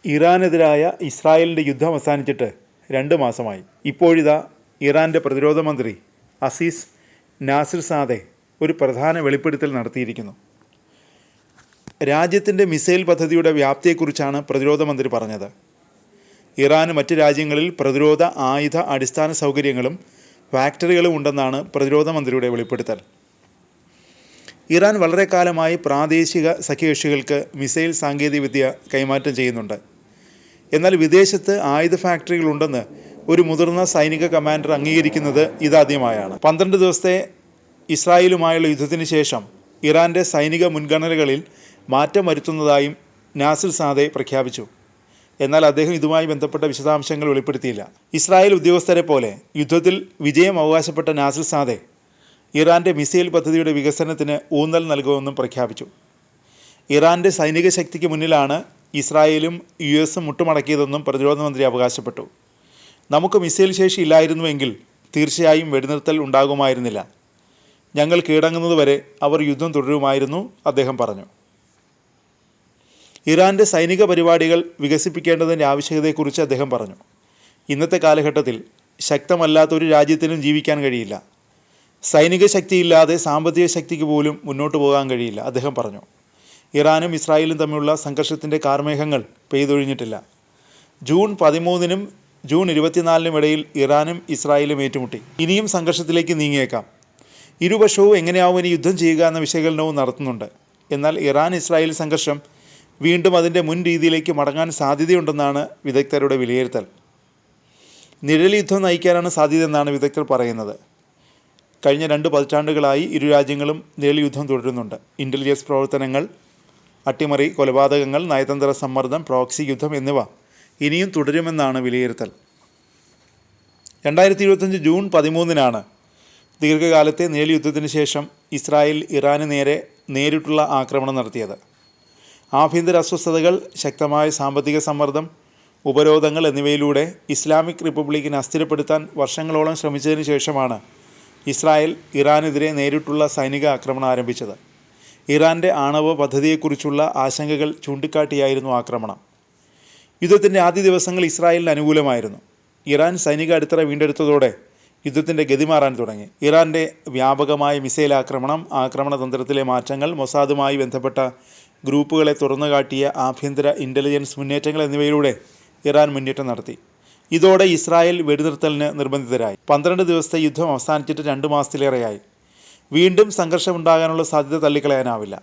ഇറാനെതിരായ ഇസ്രായേലിൻ്റെ യുദ്ധം അവസാനിച്ചിട്ട് 2 മാസമായി. ഇപ്പോഴിതാ ഇറാൻ്റെ പ്രതിരോധ മന്ത്രി അസീസ് നാസിർസാദെ ഒരു പ്രധാന വെളിപ്പെടുത്തൽ നടത്തിയിരിക്കുന്നു. രാജ്യത്തിൻ്റെ മിസൈൽ പദ്ധതിയുടെ വ്യാപ്തിയെക്കുറിച്ചാണ് പ്രതിരോധ മന്ത്രി പറഞ്ഞത്. ഇറാന് മറ്റ് രാജ്യങ്ങളിൽ പ്രതിരോധ ആയുധ അടിസ്ഥാന സൗകര്യങ്ങളും ഫാക്ടറികളും ഉണ്ടെന്നാണ് പ്രതിരോധ മന്ത്രിയുടെ വെളിപ്പെടുത്തൽ. ഇറാൻ വളരെ കാലമായി പ്രാദേശിക സഖ്യകക്ഷികൾക്ക് മിസൈൽ സാങ്കേതികവിദ്യ കൈമാറ്റം ചെയ്യുന്നുണ്ട്. എന്നാൽ വിദേശത്ത് ആയുധ ഫാക്ടറികളുണ്ടെന്ന് ഒരു മുതിർന്ന സൈനിക കമാൻഡർ അംഗീകരിക്കുന്നത് ഇതാദ്യമായാണ്. 12 ദിവസത്തെ ഇസ്രായേലുമായുള്ള യുദ്ധത്തിന് ശേഷം ഇറാൻ്റെ സൈനിക മുൻഗണനകളിൽ മാറ്റം വരുത്തുന്നതായും നാസിർസാദെ പ്രഖ്യാപിച്ചു. എന്നാൽ അദ്ദേഹം ഇതുമായി ബന്ധപ്പെട്ട വിശദാംശങ്ങൾ വെളിപ്പെടുത്തിയില്ല. ഇസ്രായേൽ ഉദ്യോഗസ്ഥരെ പോലെ യുദ്ധത്തിൽ വിജയം അവകാശപ്പെട്ട നാസിർസാദെ ഇറാൻ്റെ മിസൈൽ പദ്ധതിയുടെ വികസനത്തിന് ഊന്നൽ നൽകുമെന്നും പ്രഖ്യാപിച്ചു. ഇറാൻ്റെ സൈനിക ശക്തിക്ക് മുന്നിലാണ് ഇസ്രായേലും US മുട്ടുമടക്കിയതെന്നും പ്രതിരോധ മന്ത്രി അവകാശപ്പെട്ടു. നമുക്ക് മിസൈൽ ശേഷി ഇല്ലായിരുന്നുവെങ്കിൽ തീർച്ചയായും വെടിനിർത്തൽ ഉണ്ടാകുമായിരുന്നില്ല. ഞങ്ങൾ കീഴടങ്ങുന്നതുവരെ അവർ യുദ്ധം തുടരുമായിരുന്നു, അദ്ദേഹം പറഞ്ഞു. ഇറാൻ്റെ സൈനിക പരിപാടികൾ വികസിപ്പിക്കേണ്ടതിൻ്റെ ആവശ്യകതയെക്കുറിച്ച് അദ്ദേഹം പറഞ്ഞു. ഇന്നത്തെ കാലഘട്ടത്തിൽ ശക്തമല്ലാത്തൊരു രാജ്യത്തിനും ജീവിക്കാൻ കഴിയില്ല. സൈനിക ശക്തിയില്ലാതെ സാമ്പത്തിക ശക്തിക്ക് പോലും മുന്നോട്ട് പോകാൻ കഴിയില്ല, അദ്ദേഹം പറഞ്ഞു. ഇറാനും ഇസ്രായേലും തമ്മിലുള്ള സംഘർഷത്തിൻ്റെ കാർമേഘങ്ങൾ പെയ്തൊഴിഞ്ഞിട്ടില്ല. ജൂൺ 13-നും ജൂൺ 24-നും ഇടയിൽ ഇറാനും ഇസ്രായേലും ഏറ്റുമുട്ടി. ഇനിയും സംഘർഷത്തിലേക്ക് നീങ്ങിയേക്കാം. ഇരുപക്ഷവും എങ്ങനെയാവും ഇനി യുദ്ധം ചെയ്യുക എന്ന വിശകലനവും നടത്തുന്നുണ്ട്. എന്നാൽ ഇറാൻ ഇസ്രായേൽ സംഘർഷം വീണ്ടും അതിൻ്റെ മുൻ രീതിയിലേക്ക് മടങ്ങാൻ സാധ്യതയുണ്ടെന്നാണ് വിദഗ്ധരുടെ വിലയിരുത്തൽ. നിഴൽ യുദ്ധം നയിക്കാനാണ് സാധ്യതയെന്നാണ് വിദഗ്ധർ പറയുന്നത്. കഴിഞ്ഞ 2 പതിറ്റാണ്ടുകളായി ഇരു രാജ്യങ്ങളും നിഴൽ യുദ്ധം തുടരുന്നുണ്ട്. ഇൻ്റലിജൻസ് പ്രവർത്തനങ്ങൾ, അട്ടിമറി, കൊലപാതകങ്ങൾ, നയതന്ത്ര സമ്മർദ്ദം, പ്രോക്സി യുദ്ധം എന്നിവ ഇനിയും തുടരുമെന്നാണ് വിലയിരുത്തൽ. 2025 ജൂൺ 13-നാണ് ദീർഘകാലത്തെ നിഴൽ യുദ്ധത്തിന് ശേഷം ഇസ്രായേൽ ഇറാന് നേരെ നേരിട്ടുള്ള ആക്രമണം നടത്തിയത്. ആഭ്യന്തര അസ്വസ്ഥതകൾ, ശക്തമായ സാമ്പത്തിക സമ്മർദ്ദം, ഉപരോധങ്ങൾ എന്നിവയിലൂടെ ഇസ്ലാമിക് റിപ്പബ്ലിക്കിനെ അസ്ഥിരപ്പെടുത്താൻ വർഷങ്ങളോളം ശ്രമിച്ചതിന് ശേഷമാണ് ഇസ്രായേൽ ഇറാനെതിരെ നേരിട്ടുള്ള സൈനിക ആക്രമണം ആരംഭിച്ചത്. ഇറാൻ്റെ ആണവ പദ്ധതിയെക്കുറിച്ചുള്ള ആശങ്കകൾ ചൂണ്ടിക്കാട്ടിയായിരുന്നു ആക്രമണം. യുദ്ധത്തിൻ്റെ ആദ്യ ദിവസങ്ങൾ ഇസ്രായേലിന് അനുകൂലമായിരുന്നു. ഇറാൻ സൈനിക അടിത്തറ വീണ്ടെടുത്തതോടെ യുദ്ധത്തിൻ്റെ ഗതി മാറാൻ തുടങ്ങി. ഇറാൻ്റെ വ്യാപകമായ മിസൈൽ ആക്രമണ തന്ത്രത്തിലെ മാറ്റങ്ങൾ, മൊസാദുമായി ബന്ധപ്പെട്ട ഗ്രൂപ്പുകളെ തുറന്നുകാട്ടിയ ആഭ്യന്തര ഇൻ്റലിജൻസ് മുന്നേറ്റങ്ങൾ എന്നിവയിലൂടെ ഇറാൻ മുന്നേറ്റം നടത്തി. ഇതോടെ ഇസ്രായേൽ വെടിനിർത്തലിന് നിർബന്ധിതരായി. 12 ദിവസത്തെ യുദ്ധം അവസാനിച്ചിട്ട് 2 മാസത്തിലേറെയായി. വീണ്ടും സംഘർഷമുണ്ടാകാനുള്ള സാധ്യത തള്ളിക്കളയാനാവില്ല.